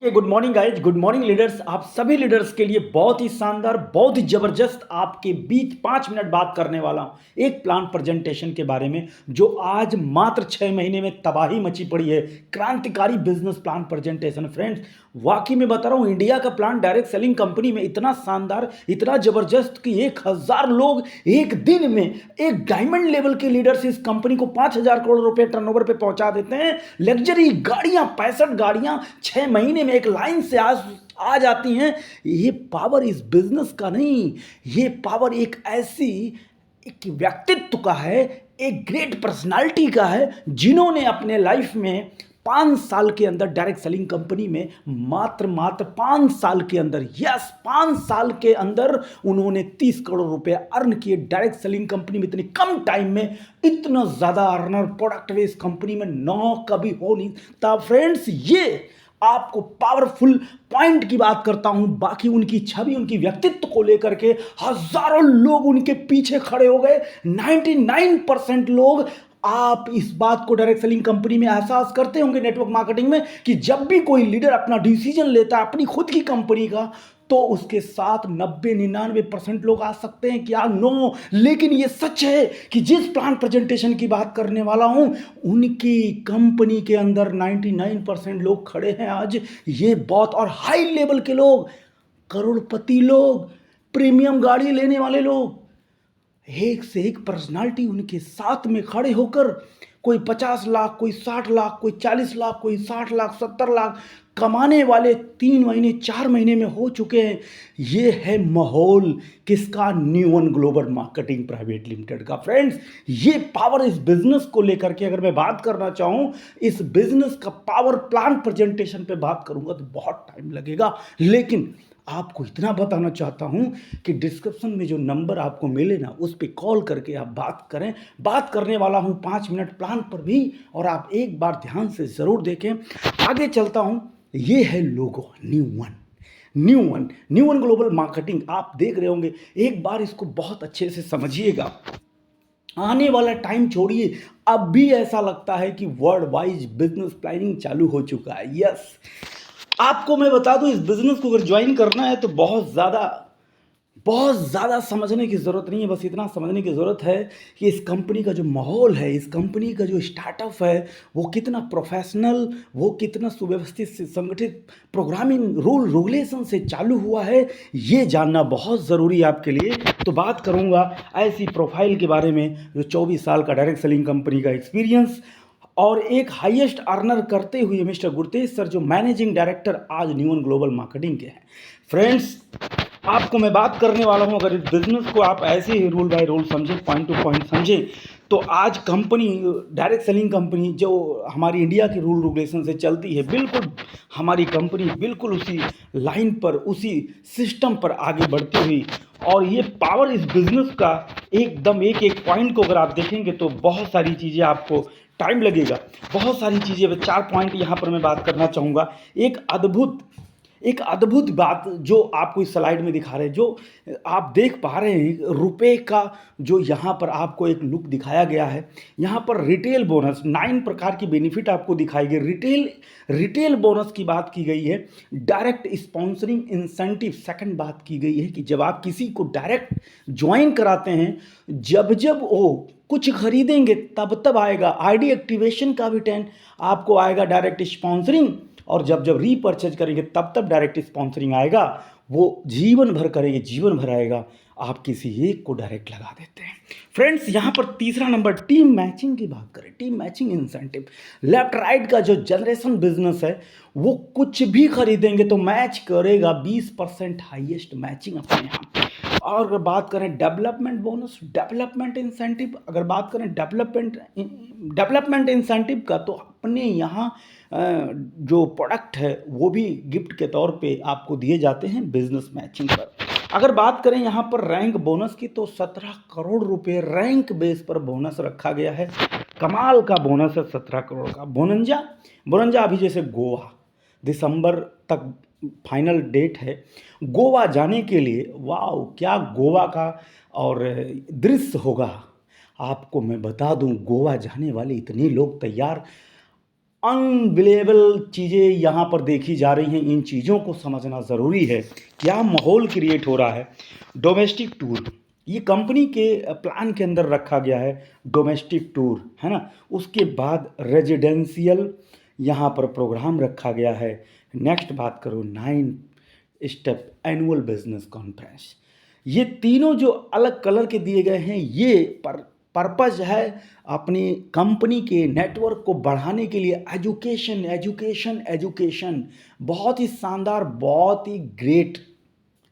Good morning guys, good morning leaders. आप सभी leaders के लिए बहुत ही शानदार, बहुत ही जबरदस्त आपके बीच 5 मिनट बात करने वाला हूं एक प्लान प्रेजेंटेशन के बारे में जो आज मात्र 6 महीने में तबाही मची पड़ी है। क्रांतिकारी बिजनेस प्लान प्रेजेंटेशन फ्रेंड्स, वाकई में बता रहा हूं, इंडिया का प्लान डायरेक्ट सेलिंग कंपनी में इतना शानदार, इतना जबरदस्त कि 1,000 लोग एक दिन में, एक डायमंड लेवल के लीडर्स इस कंपनी को 5,000 करोड़ रुपए टर्नओवर पे पहुंचा देते हैं। लग्जरी गाड़ियां, 65 गाड़ियां 6 महीने में एक लाइन से आ जाती हैं। ये पावर इस बिजनेस का नहीं, ये पावर एक ऐसी एक व्यक्तित्व का है, एक ग्रेट पर्सनालिटी का है जिन्होंने अपने लाइफ में 5 साल के अंदर डायरेक्ट सेलिंग कंपनी में मात्र 5 साल के अंदर, यस 5 साल के अंदर उन्होंने 30 करोड़ रुपए अर्न किए। डायरेक्ट सेलिंग कंपनी में इतनी कम टाइम में इतना ज्यादा अर्नर प्रोडक्ट बेस कंपनी में नो कभी हो नहीं था फ्रेंड्स। ये आपको पावरफुल पॉइंट की बात करता हूं। बाकी उनकी छवि, उनकी व्यक्तित्व को लेकर के हजारों लोग उनके पीछे खड़े हो गए। 99% लोग, आप इस बात को डायरेक्ट सेलिंग कंपनी में एहसास करते होंगे नेटवर्क मार्केटिंग में कि जब भी कोई लीडर अपना डिसीजन लेता है अपनी खुद की कंपनी का, तो उसके साथ 90-99% लोग आ सकते हैं कि यार नो, लेकिन ये सच है कि जिस प्लान प्रेजेंटेशन की बात करने वाला हूं उनकी कंपनी के अंदर 99% लोग खड़े हैं आज। ये बहुत और हाई लेवल के लोग, करोड़पति लोग, प्रीमियम गाड़ी लेने वाले लोग, एक से एक पर्सनालिटी उनके साथ में खड़े होकर, कोई 50 लाख, कोई 60 लाख, कोई 40 लाख, कोई 60 लाख, 70 लाख कमाने वाले 3 महीने 4 महीने में हो चुके हैं। ये है माहौल किसका? New one global marketing private limited का फ्रेंड्स। ये पावर इस बिजनेस को लेकर के अगर मैं बात करना चाहूं, इस बिजनेस का पावर प्लान प्रेजेंटेशन पे बात करूंगा तो बहुत टाइम लगेगा, लेकिन आपको इतना बताना चाहता हूं कि डिस्क्रिप्शन में जो नंबर आपको मिले ना, उस पर कॉल करके आप बात करें। बात करने वाला हूं 5 मिनट प्लान पर भी, और आप एक बार ध्यान से ज़रूर देखें। आगे चलता हूं। ये है logo new one, new one global marketing. आप देख रहे होंगे, एक बार इसको बहुत अच्छे से समझिएगा। आने वाला टाइम छोड़िए, अब भी ऐसा लगता है कि वर्ल्ड वाइज बिजनेस प्लानिंग चालू हो चुका है। यस, आपको मैं बता दूं, इस बिजनेस को अगर ज्वाइन करना है तो बहुत ज़्यादा समझने की ज़रूरत नहीं है। बस इतना समझने की ज़रूरत है कि इस कंपनी का जो माहौल है, इस कंपनी का जो स्टार्टअप है, वो कितना प्रोफेशनल, वो कितना सुव्यवस्थित से संगठित प्रोग्रामिंग रूल रेगुलेशन से चालू हुआ है, ये जानना बहुत ज़रूरी है आपके लिए। तो बात करूँगा ऐसी प्रोफाइल के बारे में जो 24 साल का डायरेक्ट सेलिंग कंपनी का एक्सपीरियंस और एक हाईएस्ट अर्नर करते हुए मिस्टर गुरतेज सर, जो मैनेजिंग डायरेक्टर आज न्यू वन ग्लोबल मार्केटिंग के हैं। फ्रेंड्स, आपको मैं बात करने वाला हूं, अगर इस बिजनेस को आप ऐसे ही रूल बाय रूल समझें, पॉइंट टू पॉइंट समझें, तो आज कंपनी, डायरेक्ट सेलिंग कंपनी जो हमारी इंडिया के रूल रेगुलेशन से चलती है, बिल्कुल हमारी कंपनी बिल्कुल उसी लाइन पर, उसी सिस्टम पर आगे बढ़ती हुई, और ये पावर इस बिजनेस का एकदम एक एक पॉइंट को अगर आप देखेंगे तो बहुत सारी चीज़ें, आपको टाइम लगेगा, बहुत सारी चीज़ें। 4 पॉइंट यहाँ पर मैं बात करना चाहूँगा। एक अद्भुत बात जो आपको इस स्लाइड में दिखा रहे हैं, जो आप देख पा रहे हैं, रुपए का जो यहाँ पर आपको एक लुक दिखाया गया है। यहाँ पर रिटेल बोनस 9 प्रकार की बेनिफिट आपको दिखाई गई। रिटेल बोनस की बात की गई है। डायरेक्ट स्पॉन्सरिंग इंसेंटिव सेकंड बात की गई है कि जब आप किसी को डायरेक्ट ज्वाइन कराते हैं, जब जब वो कुछ खरीदेंगे तब तब आएगा आईडी एक्टिवेशन का भी 10 आपको आएगा डायरेक्ट स्पॉन्सरिंग, और जब जब रीपर्चेज करेंगे तब तब डायरेक्ट स्पॉन्सरिंग आएगा। वो जीवन भर करेंगे, जीवन भर आएगा। आप किसी एक को डायरेक्ट लगा देते हैं। फ्रेंड्स, यहाँ पर तीसरा नंबर, टीम मैचिंग की बात करें, team matching incentive. Left right का जो जनरेशन बिजनेस है, वो कुछ भी खरीदेंगे तो मैच करेगा, 20% हाईएस्ट मैचिंग अपने यहाँ। और अगर बात करें डेवलपमेंट बोनस, डेवलपमेंट इंसेंटिव, अगर बात करें डेवलपमेंट इंसेंटिव का, तो अपने यहाँ जो प्रोडक्ट है वो भी गिफ्ट के तौर पे आपको दिए जाते हैं बिजनेस मैचिंग पर। अगर बात करें यहाँ पर रैंक बोनस की, तो 17 करोड़ रुपए रैंक बेस पर बोनस रखा गया है। कमाल का बोनस है 17 करोड़ का। बोनंजा अभी जैसे गोवा दिसंबर तक फाइनल डेट है गोवा जाने के लिए। वाह, क्या गोवा का और दृश्य होगा। आपको मैं बता दूं, गोवा जाने वाले इतने लोग तैयार, अनबिलीवेबल चीज़ें यहाँ पर देखी जा रही हैं। इन चीज़ों को समझना ज़रूरी है। क्या माहौल क्रिएट हो रहा है। डोमेस्टिक टूर, ये कंपनी के प्लान के अंदर रखा गया है, डोमेस्टिक टूर, है ना। उसके बाद रेजिडेंशियल यहाँ पर प्रोग्राम रखा गया है। नेक्स्ट बात करो 9 स्टेप एनुअल बिजनेस कॉन्फ्रेंस। ये तीनों जो अलग कलर के दिए गए हैं, ये पर्पज़ है अपनी कंपनी के नेटवर्क को बढ़ाने के लिए। एजुकेशन एजुकेशन एजुकेशन, बहुत ही शानदार, बहुत ही ग्रेट,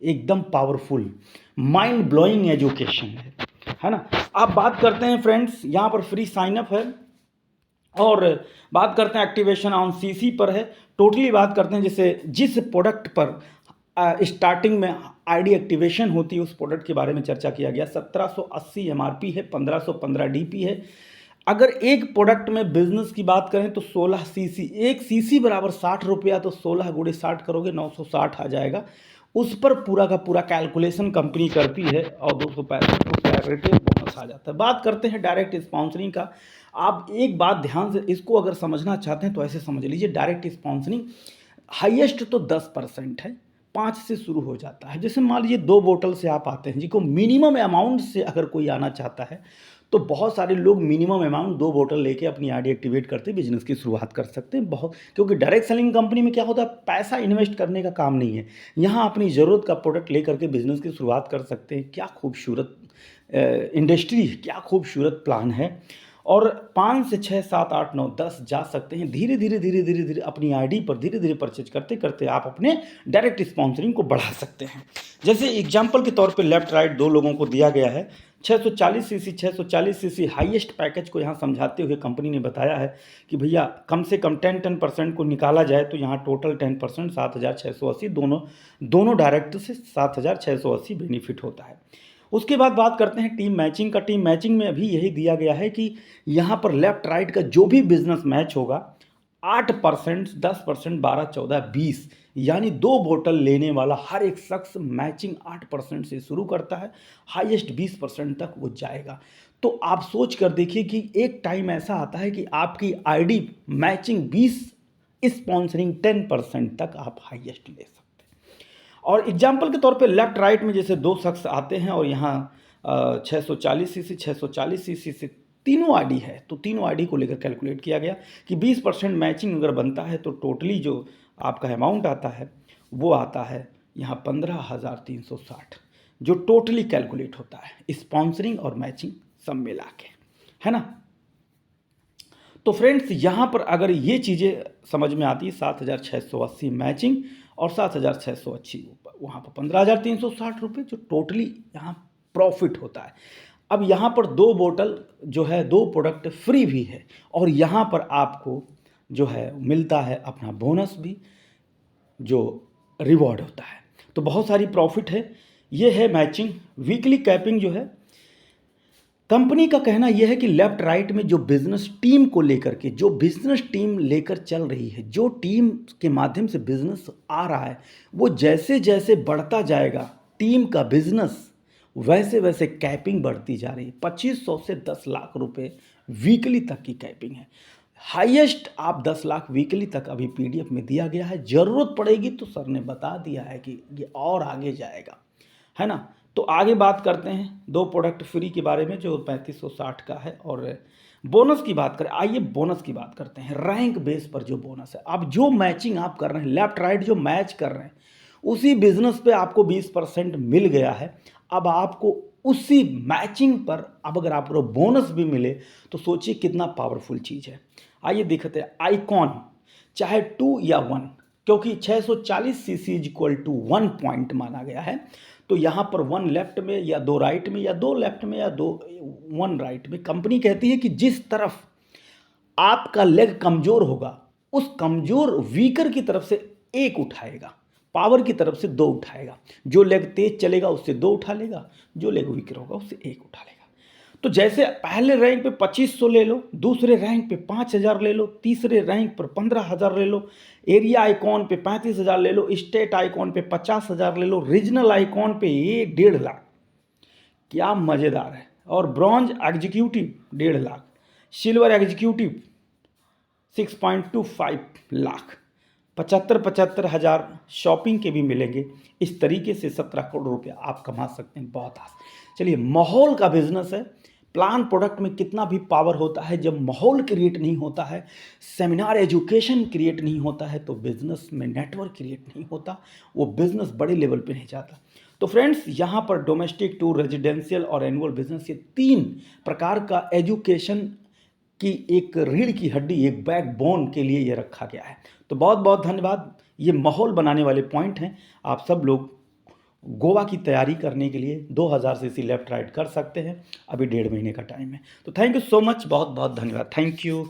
एकदम पावरफुल, माइंड ब्लोइंग एजुकेशन है ना। आप बात करते हैं फ्रेंड्स, यहाँ पर फ्री साइन अप है, और बात करते हैं एक्टिवेशन ऑन सीसी पर है। टोटली बात करते हैं जैसे जिस प्रोडक्ट पर स्टार्टिंग में आईडी एक्टिवेशन होती है उस प्रोडक्ट के बारे में चर्चा किया गया। 1780 एमआरपी है, 1515 डीपी है। अगर एक प्रोडक्ट में बिजनेस की बात करें तो 16 सीसी, एक सीसी बराबर 60 रुपया, तो 16 गुणे 60 करोगे 960 आ जाएगा। उस पर पूरा का पूरा कैलकुलेशन कंपनी करती है और 265 बोनस आ जाता है। बात करते हैं डायरेक्ट स्पॉन्सरिंग का। आप एक बात ध्यान से इसको अगर समझना चाहते हैं तो ऐसे समझ लीजिए, डायरेक्ट स्पॉन्सरिंग हाईएस्ट तो 10% है, 5 से शुरू हो जाता है। जैसे मान लीजिए 2 बोतल से आप आते हैं, जिनको मिनिमम अमाउंट से अगर कोई आना चाहता है तो बहुत सारे लोग मिनिमम अमाउंट 2 बोतल लेके अपनी आईडी एक्टिवेट करते बिजनेस की शुरुआत कर सकते हैं। बहुत, क्योंकि डायरेक्ट सेलिंग कंपनी में क्या होता है, पैसा इन्वेस्ट करने का काम नहीं है। यहाँ अपनी ज़रूरत का प्रोडक्ट लेकर के बिजनेस की शुरुआत कर सकते हैं। क्या खूबसूरत इंडस्ट्री, क्या खूबसूरत प्लान है। और 5 से 6 7 8 9 10 जा सकते हैं। धीरे धीरे धीरे धीरे धीरे अपनी आईडी पर धीरे धीरे परचेज करते करते आप अपने डायरेक्ट स्पॉन्सरिंग को बढ़ा सकते हैं। जैसे एग्जांपल के तौर पे लेफ्ट राइट 2 लोगों को दिया गया है। 640 सीसी 640 सीसी हाईएस्ट पैकेज को यहाँ समझाते हुए कंपनी ने बताया है कि भैया कम से कम 10% को निकाला जाए तो यहाँ टोटल 10% 7680 दोनों डायरेक्ट से 7680 बेनिफिट होता है। उसके बाद बात करते हैं टीम मैचिंग का। टीम मैचिंग में अभी यही दिया गया है कि यहाँ पर लेफ्ट राइट का जो भी बिजनेस मैच होगा 8%, 10%, 12, 14, 20, यानी 2 बोतल लेने वाला हर एक शख्स मैचिंग 8% से शुरू करता है, हाईएस्ट 20% तक वो जाएगा। तो आप सोच कर देखिए कि एक टाइम ऐसा आता है कि आपकी आईडी मैचिंग 20, स्पॉन्सरिंग 10% तक आप हाईएस्ट ले सकते हैं। और एग्जाम्पल के तौर पे लेफ्ट राइट में जैसे 2 शख्स आते हैं और यहाँ 640 सीसी 640 सीसी से तीनों आईडी है, तो तीनों आईडी को लेकर कैलकुलेट किया गया कि 20% मैचिंग अगर बनता है तो टोटली जो आपका अमाउंट आता है वो आता है यहाँ 15,360, जो टोटली कैलकुलेट होता है स्पॉन्सरिंग और मैचिंग सब मिला के, है ना। तो फ्रेंड्स यहाँ पर अगर ये चीज़ें समझ में आती है, 7,680 मैचिंग और 7,680 वहाँ पर 15,360 रुपये, जो टोटली यहाँ प्रॉफिट होता है। अब यहाँ पर 2 बोतल जो है, 2 प्रोडक्ट फ्री भी है, और यहाँ पर आपको जो है मिलता है अपना बोनस भी, जो रिवॉर्ड होता है। तो बहुत सारी प्रॉफिट है। ये है मैचिंग। वीकली कैपिंग जो है, कंपनी का कहना यह है कि लेफ्ट राइट में जो बिजनेस टीम को लेकर के, जो बिजनेस टीम लेकर चल रही है, जो टीम के माध्यम से बिजनेस आ रहा है, वो जैसे जैसे बढ़ता जाएगा टीम का बिजनेस, वैसे वैसे कैपिंग बढ़ती जा रही है। 2500 से 10 लाख रुपए वीकली तक की कैपिंग है। हाईएस्ट आप 10 लाख वीकली तक अभी पीडीएफ में दिया गया है। ज़रूरत पड़ेगी तो सर ने बता दिया है कि ये और आगे जाएगा, है ना। तो आगे बात करते हैं 2 प्रोडक्ट फ्री के बारे में जो 3560 का है। और बोनस की बात करें, आइए बोनस की बात करते हैं। रैंक बेस पर जो बोनस है, अब जो मैचिंग आप कर रहे हैं, लेफ्ट राइट जो मैच कर रहे हैं, उसी बिजनेस पे आपको 20% मिल गया है। अब आपको उसी मैचिंग पर अब अगर आपको बोनस भी मिले तो सोचिए कितना पावरफुल चीज़ है। आइए देखते हैं आइकॉन, चाहे 2 या 1, क्योंकि 640 सीसी इक्वल टू 1 पॉइंट माना गया है। तो यहाँ पर 1 लेफ्ट में या 2 राइट में या 2 लेफ्ट में या 1 राइट में, कंपनी कहती है कि जिस तरफ आपका लेग कमज़ोर होगा उस कमज़ोर वीकर की तरफ से 1 उठाएगा, पावर की तरफ से 2 उठाएगा। जो लेग तेज चलेगा उससे 2 उठा लेगा, जो लेग वीकर होगा उससे 1 उठा लेगा। तो जैसे पहले रैंक पे 2500 ले लो, दूसरे रैंक पे 5000 ले लो, तीसरे रैंक पर 15000 ले लो, एरिया आइकॉन पे 35000 ले लो, स्टेट आइकॉन पे 50000 ले लो, रीजनल आइकॉन पे 1.5 लाख। क्या मज़ेदार है। और bronze executive 1.5 lakh, silver executive 6.25 lakh, 75,000 shopping के भी मिलेंगे। इस तरीके से 17 करोड़ रुपया आप कमा सकते हैं बहुत आसान। चलिए, माहौल का बिजनेस है। प्लान प्रोडक्ट में कितना भी पावर होता है, जब माहौल क्रिएट नहीं होता है, सेमिनार एजुकेशन क्रिएट नहीं होता है, तो बिजनेस में नेटवर्क क्रिएट नहीं होता, वो बिजनेस बड़े लेवल पे नहीं जाता। तो फ्रेंड्स, यहाँ पर डोमेस्टिक टू रेजिडेंशियल और एनुअल बिजनेस, ये 3 प्रकार का एजुकेशन की एक रीढ़ की हड्डी, एक बैकबोन के लिए ये रखा गया है। तो बहुत बहुत धन्यवाद। ये माहौल बनाने वाले पॉइंट हैं। आप सब लोग गोवा की तैयारी करने के लिए 2000 सीसी लेफ्ट राइट कर सकते हैं। अभी 1.5 महीने का टाइम है। तो थैंक यू सो मच, बहुत बहुत धन्यवाद। Thank you.